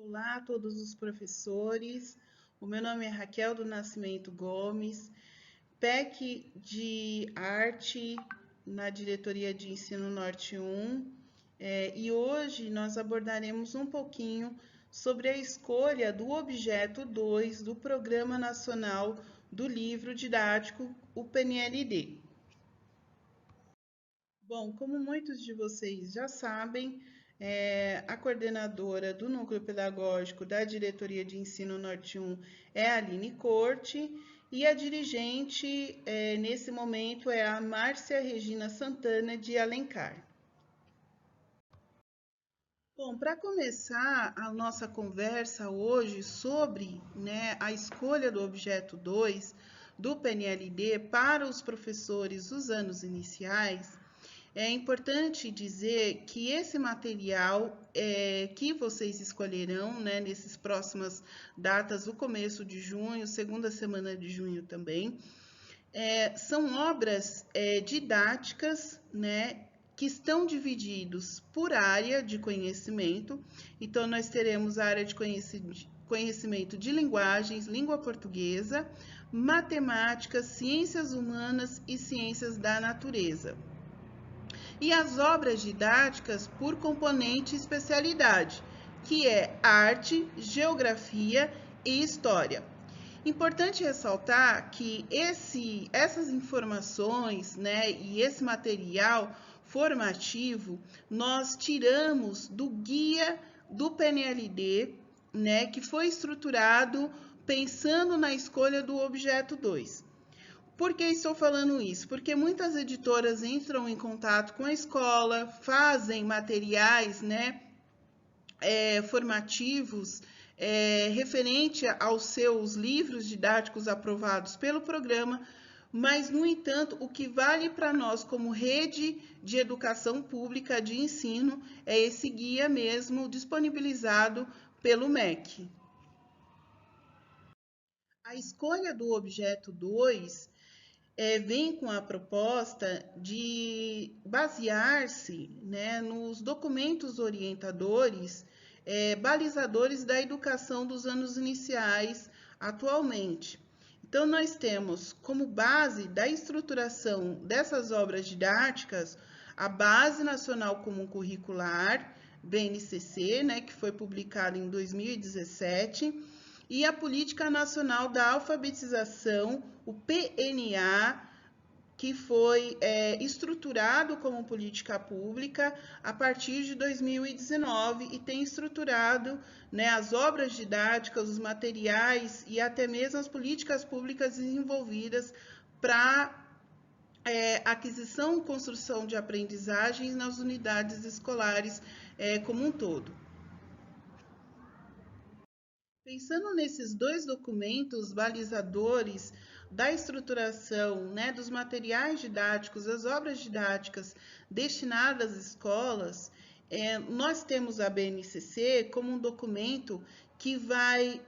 Olá a todos os professores, o meu nome é Raquel do Nascimento Gomes, PEC de Arte na Diretoria de Ensino Norte 1, e hoje nós abordaremos um pouquinho sobre a escolha do objeto 2 do Programa Nacional do Livro Didático, o PNLD. Bom, como muitos de vocês já sabem, a coordenadora do Núcleo Pedagógico da Diretoria de Ensino Norte 1 é a Aline Corte e a dirigente, nesse momento, é a Márcia Regina Santana de Alencar. Bom, para começar a nossa conversa hoje sobre a escolha do objeto 2 do PNLD para os professores dos anos iniciais, é importante dizer que esse material que vocês escolherão, nesses próximas datas, o começo de junho, segunda semana de junho também, são obras didáticas, que estão divididos por área de conhecimento. Então, nós teremos a área de conhecimento de linguagens, língua portuguesa, matemática, ciências humanas e ciências da natureza. E as obras didáticas por componente e especialidade, que é arte, geografia e história. Importante ressaltar que essas informações, e esse material formativo nós tiramos do guia do PNLD, que foi estruturado pensando na escolha do objeto 2. Por que estou falando isso? Porque muitas editoras entram em contato com a escola, fazem materiais, formativos, referente aos seus livros didáticos aprovados pelo programa, mas, no entanto, o que vale para nós como rede de educação pública de ensino é esse guia mesmo disponibilizado pelo MEC. A escolha do objeto 2 vem com a proposta de basear-se nos documentos orientadores, balizadores da educação dos anos iniciais atualmente. Então, nós temos como base da estruturação dessas obras didáticas a Base Nacional Comum Curricular, BNCC, que foi publicada em 2017, e a Política Nacional da Alfabetização, o PNA, que foi estruturado como política pública a partir de 2019 e tem estruturado as obras didáticas, os materiais e até mesmo as políticas públicas desenvolvidas para aquisição e construção de aprendizagens nas unidades escolares como um todo. Pensando nesses dois documentos balizadores da estruturação dos materiais didáticos, das obras didáticas destinadas às escolas, nós temos a BNCC como um documento que vai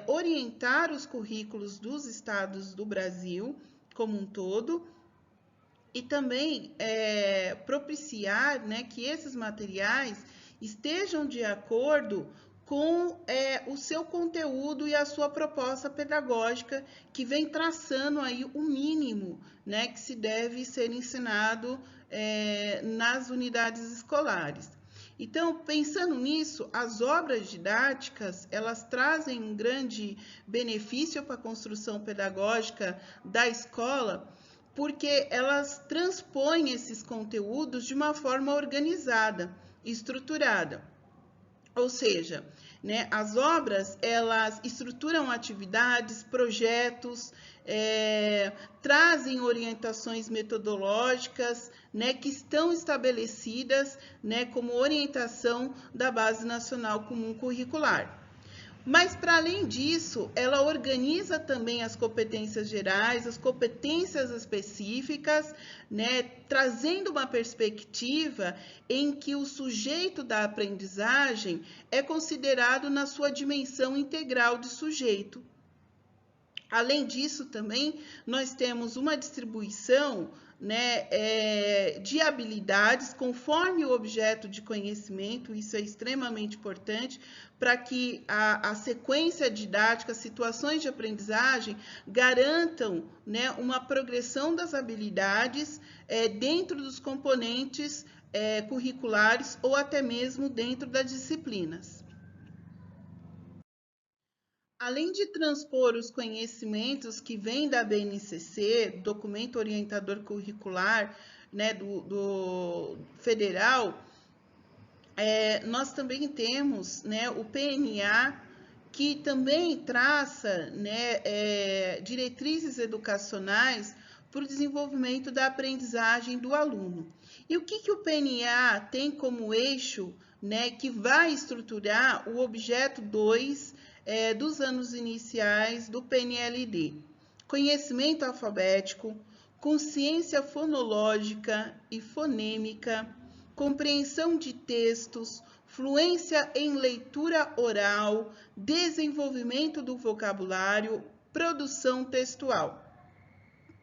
orientar os currículos dos estados do Brasil como um todo e também propiciar que esses materiais estejam de acordo com o seu conteúdo e a sua proposta pedagógica, que vem traçando aí o mínimo que se deve ser ensinado nas unidades escolares. Então, pensando nisso, as obras didáticas, elas trazem um grande benefício para a construção pedagógica da escola, porque elas transpõem esses conteúdos de uma forma organizada, estruturada. Ou seja, as obras, elas estruturam atividades, projetos, trazem orientações metodológicas, que estão estabelecidas, como orientação da Base Nacional Comum Curricular. Mas, para além disso, ela organiza também as competências gerais, as competências específicas, trazendo uma perspectiva em que o sujeito da aprendizagem é considerado na sua dimensão integral de sujeito. Além disso, também, nós temos uma distribuição, né, de habilidades conforme o objeto de conhecimento. Isso é extremamente importante para que a sequência didática, situações de aprendizagem, garantam, né, uma progressão das habilidades dentro dos componentes curriculares ou até mesmo dentro das disciplinas. Além de transpor os conhecimentos que vêm da BNCC, Documento Orientador Curricular, né, do federal, nós também temos, né, o PNA, que também traça, né, diretrizes educacionais para o desenvolvimento da aprendizagem do aluno. E o que o PNA tem como eixo, né, que vai estruturar o objeto 2 dos anos iniciais do PNLD? Conhecimento alfabético, consciência fonológica e fonêmica, compreensão de textos, fluência em leitura oral, desenvolvimento do vocabulário, produção textual.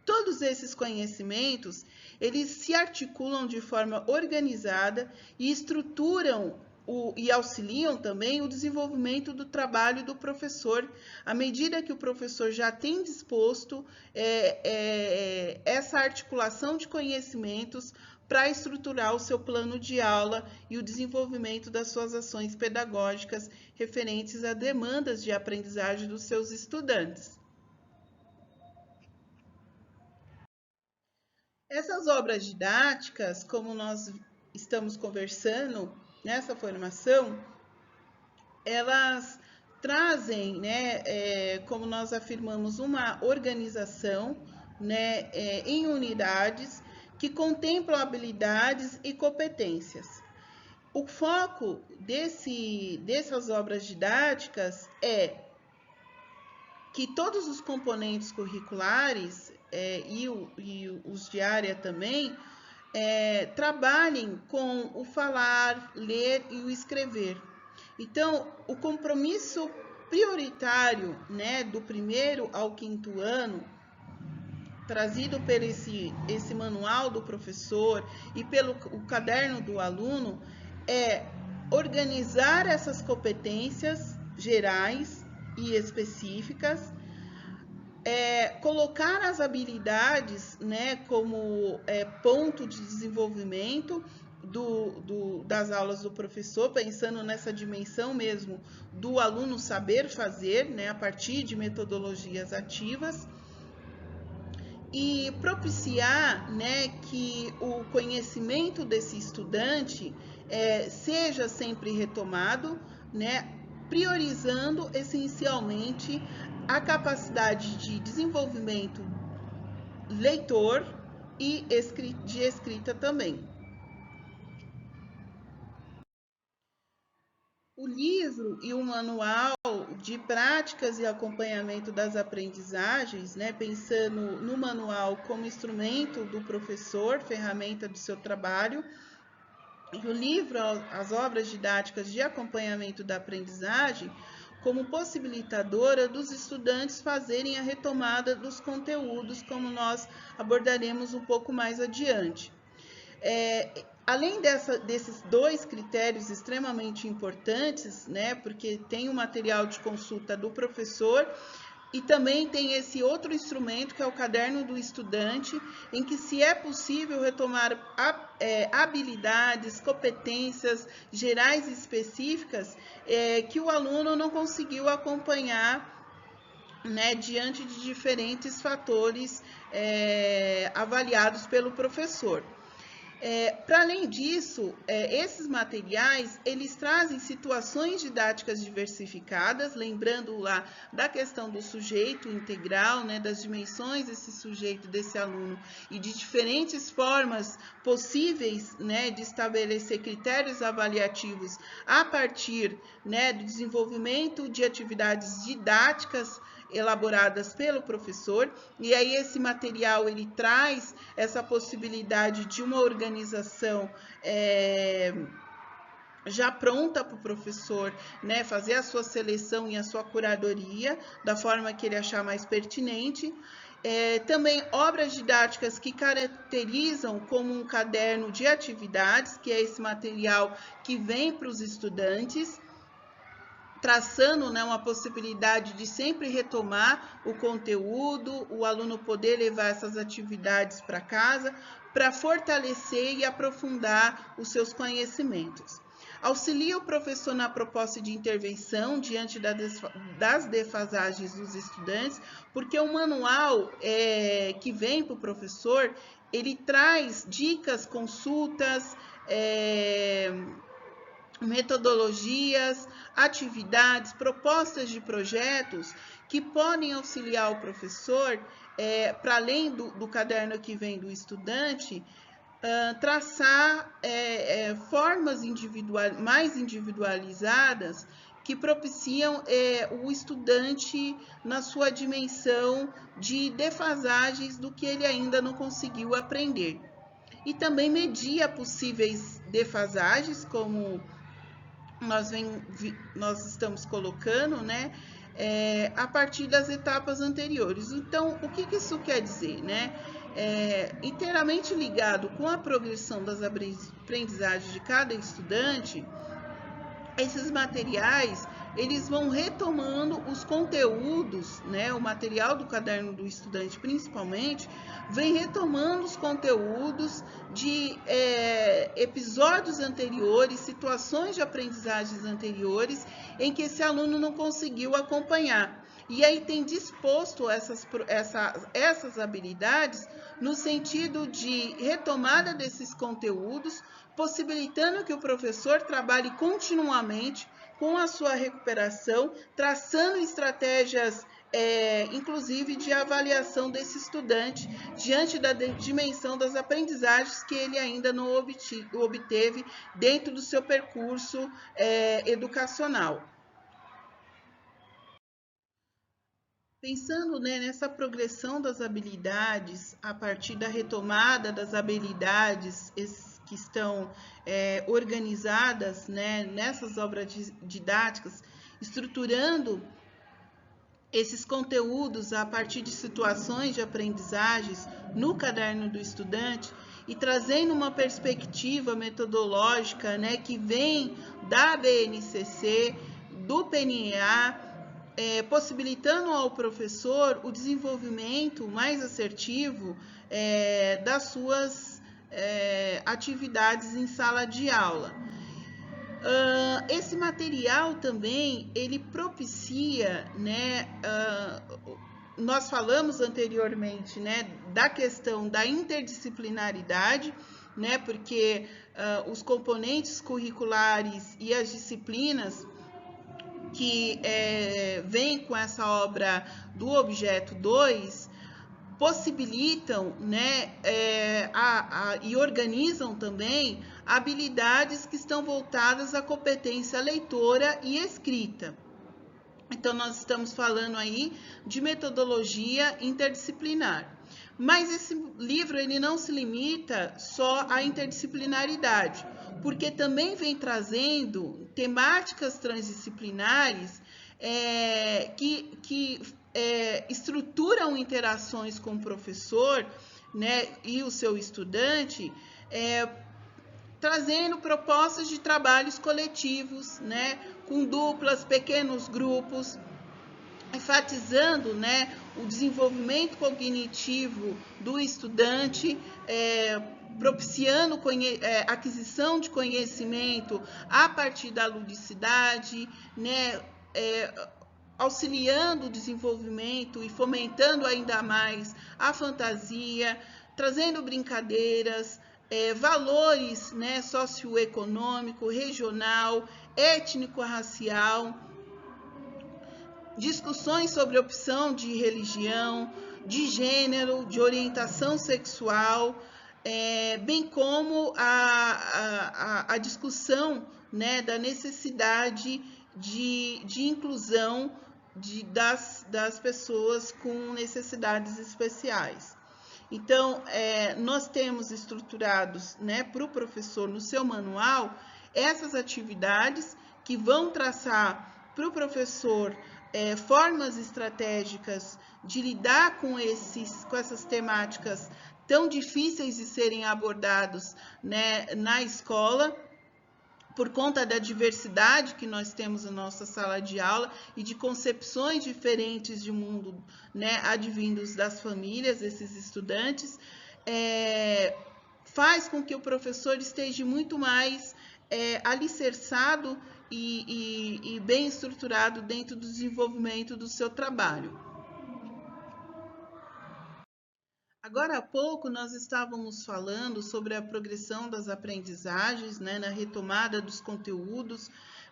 Todos esses conhecimentos, eles se articulam de forma organizada e estruturam e auxiliam também o desenvolvimento do trabalho do professor, à medida que o professor já tem disposto essa articulação de conhecimentos para estruturar o seu plano de aula e o desenvolvimento das suas ações pedagógicas referentes a demandas de aprendizagem dos seus estudantes. Essas obras didáticas, como nós estamos conversando nessa formação, elas trazem, né, como nós afirmamos, uma organização, né, em unidades que contemplam habilidades e competências. O foco dessas obras didáticas é que todos os componentes curriculares e os de área também trabalhem com o falar, ler e o escrever. Então, o compromisso prioritário, né, do 1º ao 5º ano, trazido por esse manual do professor e pelo o caderno do aluno, é organizar essas competências gerais e específicas, colocar as habilidades, né, como ponto de desenvolvimento das aulas do professor, pensando nessa dimensão mesmo do aluno saber fazer, né, a partir de metodologias ativas, e propiciar, né, que o conhecimento desse estudante seja sempre retomado, né, priorizando essencialmente a capacidade de desenvolvimento leitor e de escrita também. O livro e o manual de práticas e acompanhamento das aprendizagens, né, pensando no manual como instrumento do professor, ferramenta do seu trabalho, e o livro, as obras didáticas de acompanhamento da aprendizagem, como possibilitadora dos estudantes fazerem a retomada dos conteúdos, como nós abordaremos um pouco mais adiante. Além desses 2 critérios extremamente importantes, né, porque tem o material de consulta do professor e também tem esse outro instrumento que é o caderno do estudante, em que se é possível retomar habilidades, competências gerais e específicas que o aluno não conseguiu acompanhar, né, diante de diferentes fatores avaliados pelo professor. Para além disso, esses materiais, eles trazem situações didáticas diversificadas, lembrando lá da questão do sujeito integral, né, das dimensões desse sujeito, desse aluno, e de diferentes formas possíveis, né, de estabelecer critérios avaliativos a partir, né, do desenvolvimento de atividades didáticas elaboradas pelo professor, e aí esse material ele traz essa possibilidade de uma organização já pronta para o professor, né, fazer a sua seleção e a sua curadoria da forma que ele achar mais pertinente. Também obras didáticas que caracterizam como um caderno de atividades, que é esse material que vem para os estudantes, traçando, né, uma possibilidade de sempre retomar o conteúdo, o aluno poder levar essas atividades para casa, para fortalecer e aprofundar os seus conhecimentos. Auxilia o professor na proposta de intervenção diante das defasagens dos estudantes, porque o manual que vem para o professor, ele traz dicas, consultas, metodologias, atividades, propostas de projetos que podem auxiliar o professor, para além do caderno que vem do estudante, traçar formas mais individualizadas que propiciam o estudante na sua dimensão de defasagens do que ele ainda não conseguiu aprender. E também media possíveis defasagens, como nós estamos colocando, né, a partir das etapas anteriores. Então, o que isso quer dizer, né? Inteiramente ligado com a progressão das aprendizagens de cada estudante, esses materiais, eles vão retomando os conteúdos, né? O material do caderno do estudante, principalmente, vem retomando os conteúdos de episódios anteriores, situações de aprendizagens anteriores, em que esse aluno não conseguiu acompanhar. E aí tem disposto essas habilidades no sentido de retomada desses conteúdos, possibilitando que o professor trabalhe continuamente com a sua recuperação, traçando estratégias, inclusive de avaliação desse estudante diante da dimensão das aprendizagens que ele ainda não obteve dentro do seu percurso educacional. Pensando, né, nessa progressão das habilidades, a partir da retomada das habilidades que estão organizadas, né, nessas obras didáticas, estruturando esses conteúdos a partir de situações de aprendizagens no caderno do estudante e trazendo uma perspectiva metodológica, né, que vem da BNCC, do PNEA, possibilitando ao professor o desenvolvimento mais assertivo das suas atividades em sala de aula. Esse material também, ele propicia, né, nós falamos anteriormente, né, da questão da interdisciplinaridade, né, porque os componentes curriculares e as disciplinas que vem com essa obra do objeto 2 possibilitam, né, e organizam também habilidades que estão voltadas à competência leitora e escrita. Então, nós estamos falando aí de metodologia interdisciplinar. Mas esse livro ele não se limita só à interdisciplinaridade, porque também vem trazendo temáticas transdisciplinares que estruturam interações com o professor, né, e o seu estudante, trazendo propostas de trabalhos coletivos, né, com duplas, pequenos grupos, enfatizando, né, o desenvolvimento cognitivo do estudante, propiciando aquisição de conhecimento a partir da ludicidade, né, auxiliando o desenvolvimento e fomentando ainda mais a fantasia, trazendo brincadeiras, valores, né, socioeconômico, regional, étnico-racial, discussões sobre opção de religião, de gênero, de orientação sexual, bem como a discussão, né, da necessidade de inclusão das pessoas com necessidades especiais. Então, nós temos estruturados, né, para o professor, no seu manual, essas atividades que vão traçar para o professor formas estratégicas de lidar com essas temáticas tão difíceis de serem abordados, né, na escola, por conta da diversidade que nós temos na nossa sala de aula e de concepções diferentes de mundo, né, advindos das famílias desses estudantes, faz com que o professor esteja muito mais alicerçado e bem estruturado dentro do desenvolvimento do seu trabalho. Agora há pouco nós estávamos falando sobre a progressão das aprendizagens, né, na retomada dos conteúdos,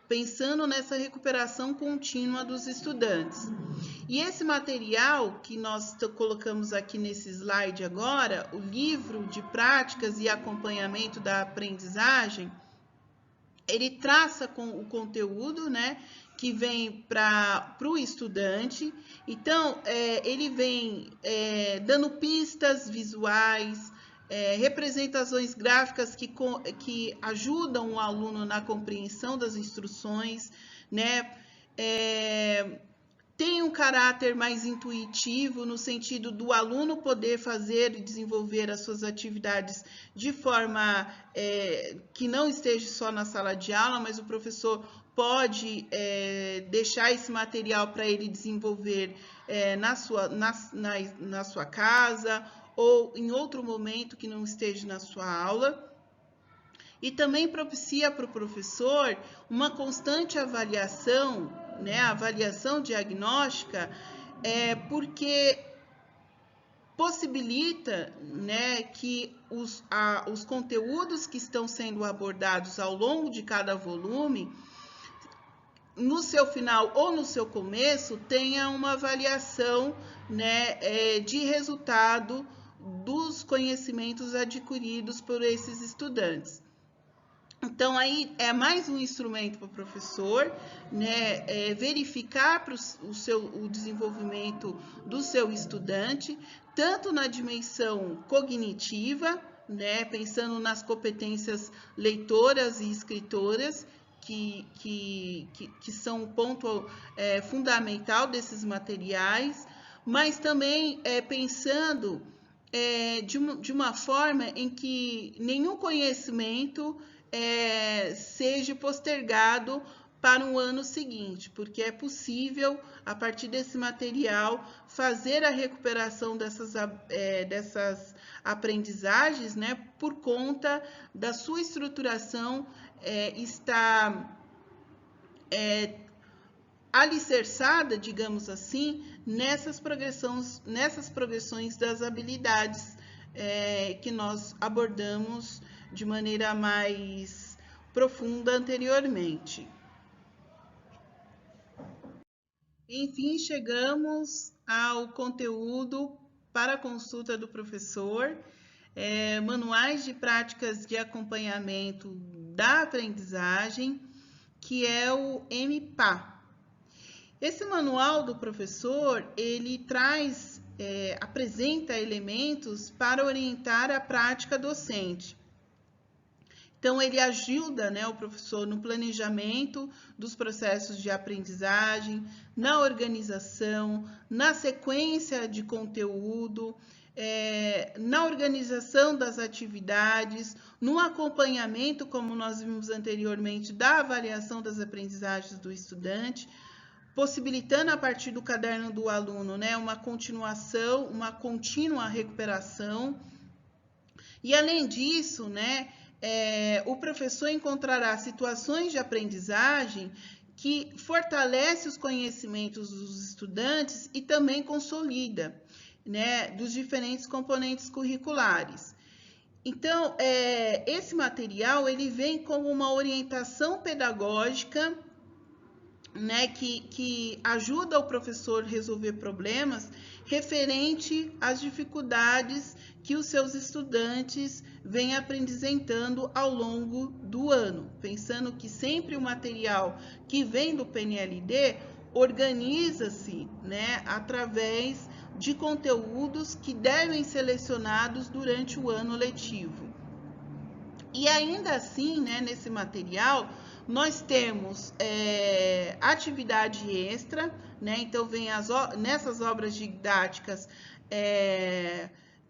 pensando nessa recuperação contínua dos estudantes. E esse material que nós colocamos aqui nesse slide agora, o livro de práticas e acompanhamento da aprendizagem, ele traça com o conteúdo, né, que vem para o estudante. Então, ele vem dando pistas visuais, representações gráficas que ajudam o aluno na compreensão das instruções, né? Tem um caráter mais intuitivo, no sentido do aluno poder fazer e desenvolver as suas atividades de forma que não esteja só na sala de aula, mas o professor pode deixar esse material para ele desenvolver na sua casa ou em outro momento que não esteja na sua aula. E também propicia para o professor uma constante avaliação, né, avaliação diagnóstica, porque possibilita, né, que os conteúdos que estão sendo abordados ao longo de cada volume, no seu final ou no seu começo, tenha uma avaliação, né, de resultado dos conhecimentos adquiridos por esses estudantes. Então, aí é mais um instrumento para o professor, né, verificar o desenvolvimento do seu estudante, tanto na dimensão cognitiva, né, pensando nas competências leitoras e escritoras, que são um ponto fundamental desses materiais, mas também pensando de uma forma em que nenhum conhecimento seja postergado para um ano seguinte, porque é possível, a partir desse material, fazer a recuperação dessas aprendizagens, né, por conta da sua estruturação estar alicerçada, digamos assim, nessas progressões das habilidades que nós abordamos de maneira mais profunda anteriormente. Enfim, chegamos ao conteúdo para consulta do professor, manuais de práticas de acompanhamento da aprendizagem, que é o MPA. Esse manual do professor, ele apresenta elementos para orientar a prática docente. Então, ele ajuda, né, o professor no planejamento dos processos de aprendizagem, na organização, na sequência de conteúdo, na organização das atividades, no acompanhamento, como nós vimos anteriormente, da avaliação das aprendizagens do estudante, possibilitando a partir do caderno do aluno, né, uma continuação, uma contínua recuperação. E além disso, né, o professor encontrará situações de aprendizagem que fortalece os conhecimentos dos estudantes e também consolida, né, dos diferentes componentes curriculares. Então, esse material ele vem como uma orientação pedagógica, né, que ajuda o professor a resolver problemas referente às dificuldades que os seus estudantes vêm apresentando ao longo do ano, pensando que sempre o material que vem do PNLD organiza-se, né, através de conteúdos que devem ser selecionados durante o ano letivo. E ainda assim, né, nesse material, nós temos atividade extra, né? Então, nessas obras didáticas,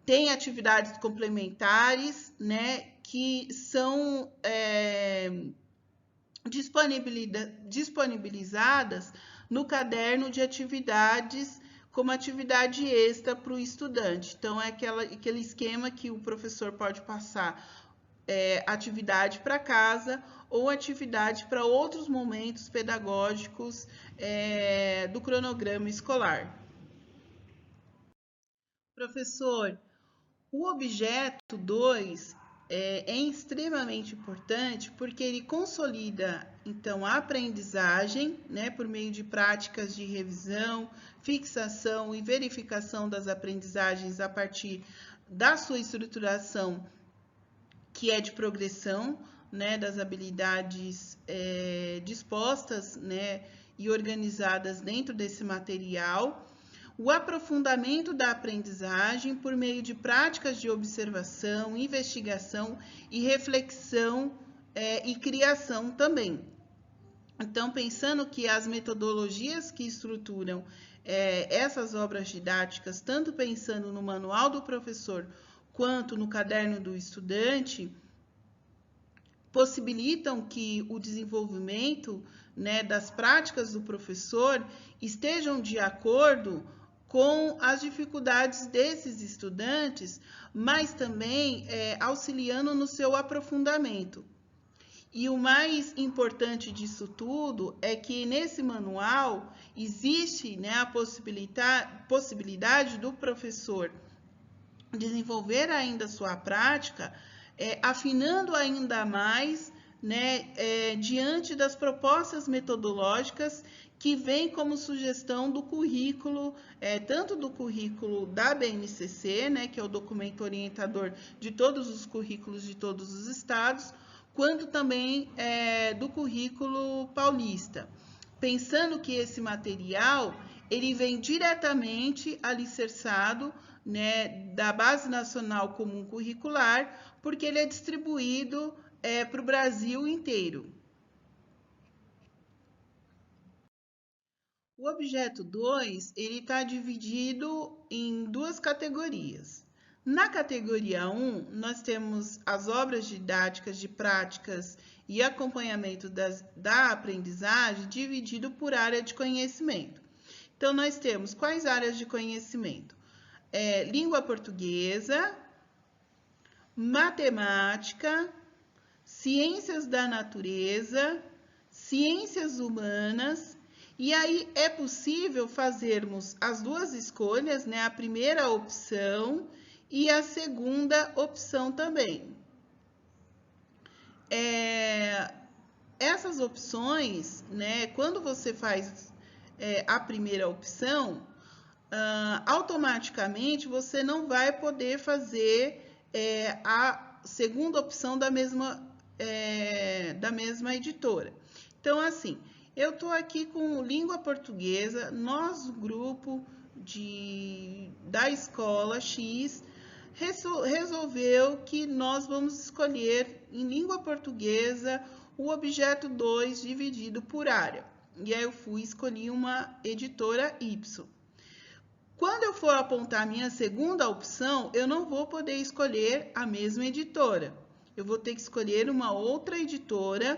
tem atividades complementares, né? Que são disponibilizadas no caderno de atividades como atividade extra para o estudante. Então, é aquele esquema que o professor pode passar atividade para casa ou atividade para outros momentos pedagógicos do cronograma escolar. Professor, o objeto 2 é extremamente importante porque ele consolida, então, a aprendizagem, né, por meio de práticas de revisão, fixação e verificação das aprendizagens a partir da sua estruturação, que é de progressão, né, das habilidades dispostas, né, e organizadas dentro desse material. O aprofundamento da aprendizagem por meio de práticas de observação, investigação e reflexão e criação também. Então, pensando que as metodologias que estruturam essas obras didáticas, tanto pensando no manual do professor quanto no caderno do estudante, possibilitam que o desenvolvimento, né, das práticas do professor estejam de acordo com as dificuldades desses estudantes, mas também auxiliando no seu aprofundamento. E o mais importante disso tudo é que nesse manual existe, né, a possibilidade do professor desenvolver ainda a sua prática, afinando ainda mais, né, diante das propostas metodológicas que vem como sugestão do currículo, tanto do currículo da BNCC, né, que é o documento orientador de todos os currículos de todos os estados, quanto também do currículo paulista. Pensando que esse material ele vem diretamente alicerçado, né, da Base Nacional Comum Curricular, porque ele é distribuído para o Brasil inteiro. O objeto 2, ele está dividido em duas categorias. Na categoria 1, nós temos as obras didáticas de práticas e acompanhamento da aprendizagem dividido por área de conhecimento. Então, nós temos quais áreas de conhecimento? Língua portuguesa, matemática, ciências da natureza, ciências humanas. E aí é possível fazermos as duas escolhas, né? A primeira opção e a segunda opção também. Essas opções, né? Quando você faz a primeira opção, automaticamente você não vai poder fazer a segunda opção da mesma editora. Então, assim, eu estou aqui com língua portuguesa, nosso grupo da escola X resolveu que nós vamos escolher em língua portuguesa o objeto 2 dividido por área. E aí eu escolhi uma editora Y. Quando eu for apontar a minha segunda opção, eu não vou poder escolher a mesma editora. Eu vou ter que escolher uma outra editora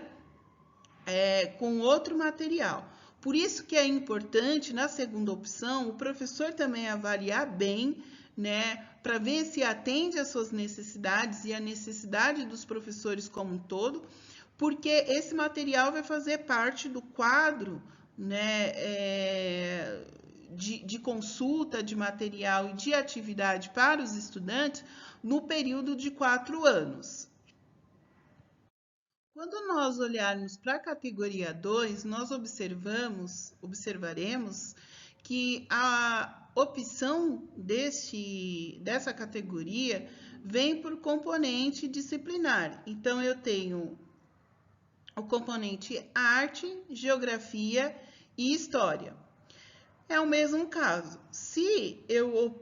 com outro material. Por isso que é importante, na segunda opção, o professor também avaliar bem, né, para ver se atende às suas necessidades e à necessidade dos professores como um todo, porque esse material vai fazer parte do quadro, né, de consulta de material e de atividade para os estudantes no período de 4 anos. Quando nós olharmos para a categoria 2, nós observaremos que a opção dessa categoria vem por componente disciplinar. Então, eu tenho o componente arte, geografia e história. É o mesmo caso. Se eu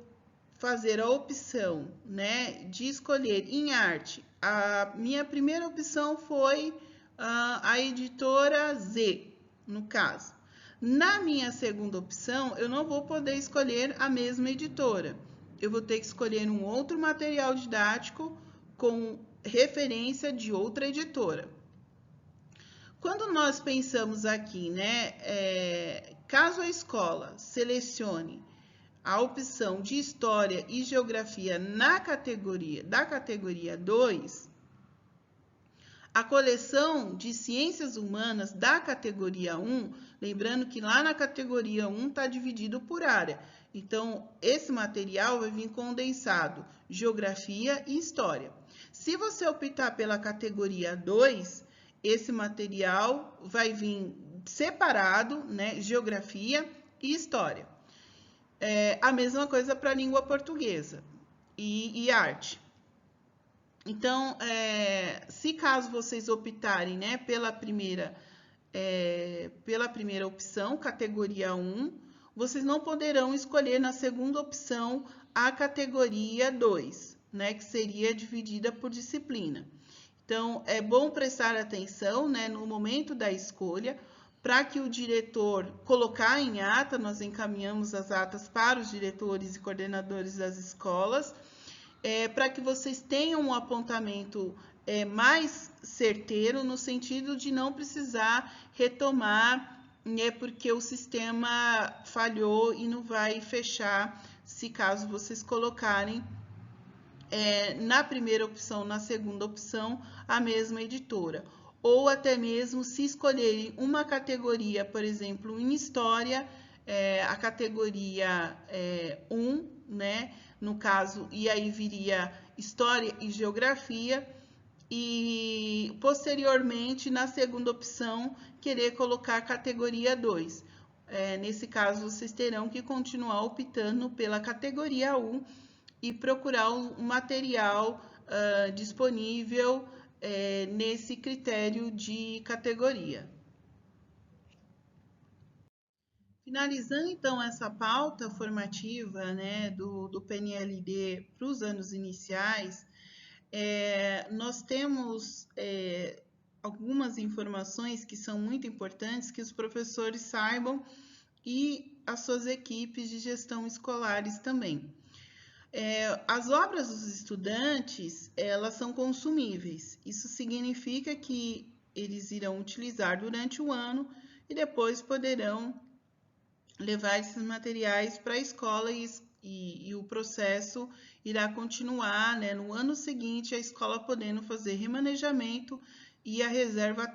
fazer a opção, né, de escolher em arte A minha primeira opção foi a editora Z, no caso. Na minha segunda opção, eu não vou poder escolher a mesma editora. Eu vou ter que escolher um outro material didático com referência de outra editora. Quando nós pensamos aqui, né, caso a escola selecione a opção de História e Geografia da categoria 2, a coleção de Ciências Humanas da categoria 1, lembrando que lá na categoria 1 está dividido por área. Então, esse material vai vir condensado, Geografia e História. Se você optar pela categoria 2, esse material vai vir separado, né, Geografia e História. A mesma coisa para a língua portuguesa e arte. Então, se caso vocês optarem, né, pela primeira opção, categoria 1, vocês não poderão escolher na segunda opção a categoria 2, né, que seria dividida por disciplina. Então, é bom prestar atenção, né, no momento da escolha, para que o diretor colocar em ata, nós encaminhamos as atas para os diretores e coordenadores das escolas, para que vocês tenham um apontamento mais certeiro, no sentido de não precisar retomar, né, porque o sistema falhou e não vai fechar, se caso vocês colocarem na primeira opção, na segunda opção, a mesma editora. Ou até mesmo se escolherem uma categoria, por exemplo, em História, a categoria 1, né? No caso, e aí viria História e Geografia, e posteriormente, na segunda opção, querer colocar a categoria 2. Nesse caso, vocês terão que continuar optando pela categoria 1 e procurar um material disponível nesse critério de categoria. Finalizando, então, essa pauta formativa, né, do PNLD para os anos iniciais, nós temos algumas informações que são muito importantes que os professores saibam e as suas equipes de gestão escolares também. As obras dos estudantes, elas são consumíveis. Isso significa que eles irão utilizar durante o ano e depois poderão levar esses materiais para a escola e o processo irá continuar, né, no ano seguinte, a escola podendo fazer remanejamento e a reserva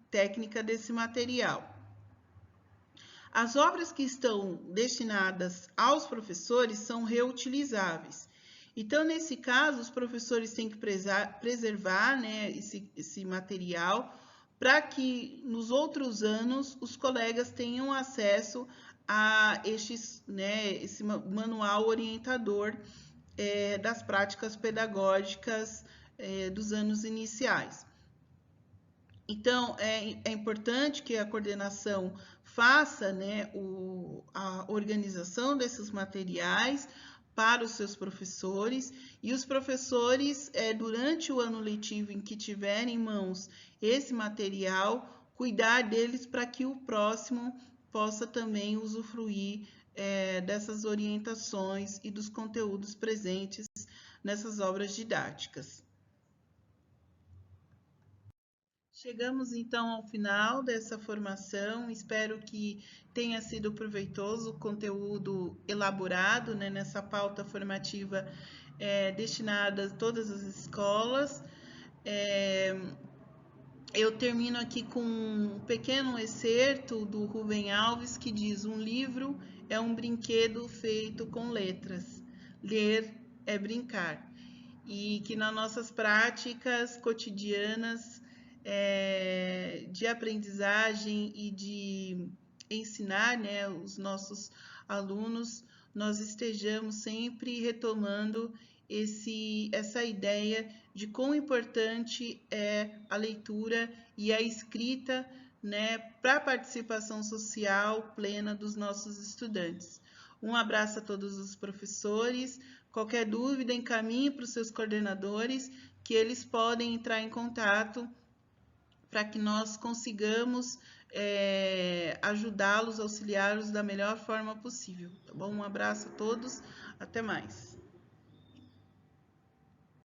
técnica desse material. As obras que estão destinadas aos professores são reutilizáveis. Então, nesse caso, os professores têm que preservar, né, esse material para que nos outros anos os colegas tenham acesso a esse manual orientador das práticas pedagógicas dos anos iniciais. Então, é importante que a coordenação faça, né, a organização desses materiais para os seus professores, e os professores, durante o ano letivo em que tiverem em mãos esse material, cuidar deles para que o próximo possa também usufruir dessas orientações e dos conteúdos presentes nessas obras didáticas. Chegamos então ao final dessa formação, espero que tenha sido proveitoso o conteúdo elaborado, né, nessa pauta formativa destinada a todas as escolas. Eu termino aqui com um pequeno excerto do Rubem Alves que diz: um livro é um brinquedo feito com letras, ler é brincar. E que nas nossas práticas cotidianas de aprendizagem e de ensinar, né, os nossos alunos, nós estejamos sempre retomando essa ideia de quão importante é a leitura e a escrita, né, para a participação social plena dos nossos estudantes. Um abraço a todos os professores. Qualquer dúvida, encaminhe para os seus coordenadores, que eles podem entrar em contato para que nós consigamos ajudá-los, auxiliá-los da melhor forma possível, tá bom? Um abraço a todos, até mais.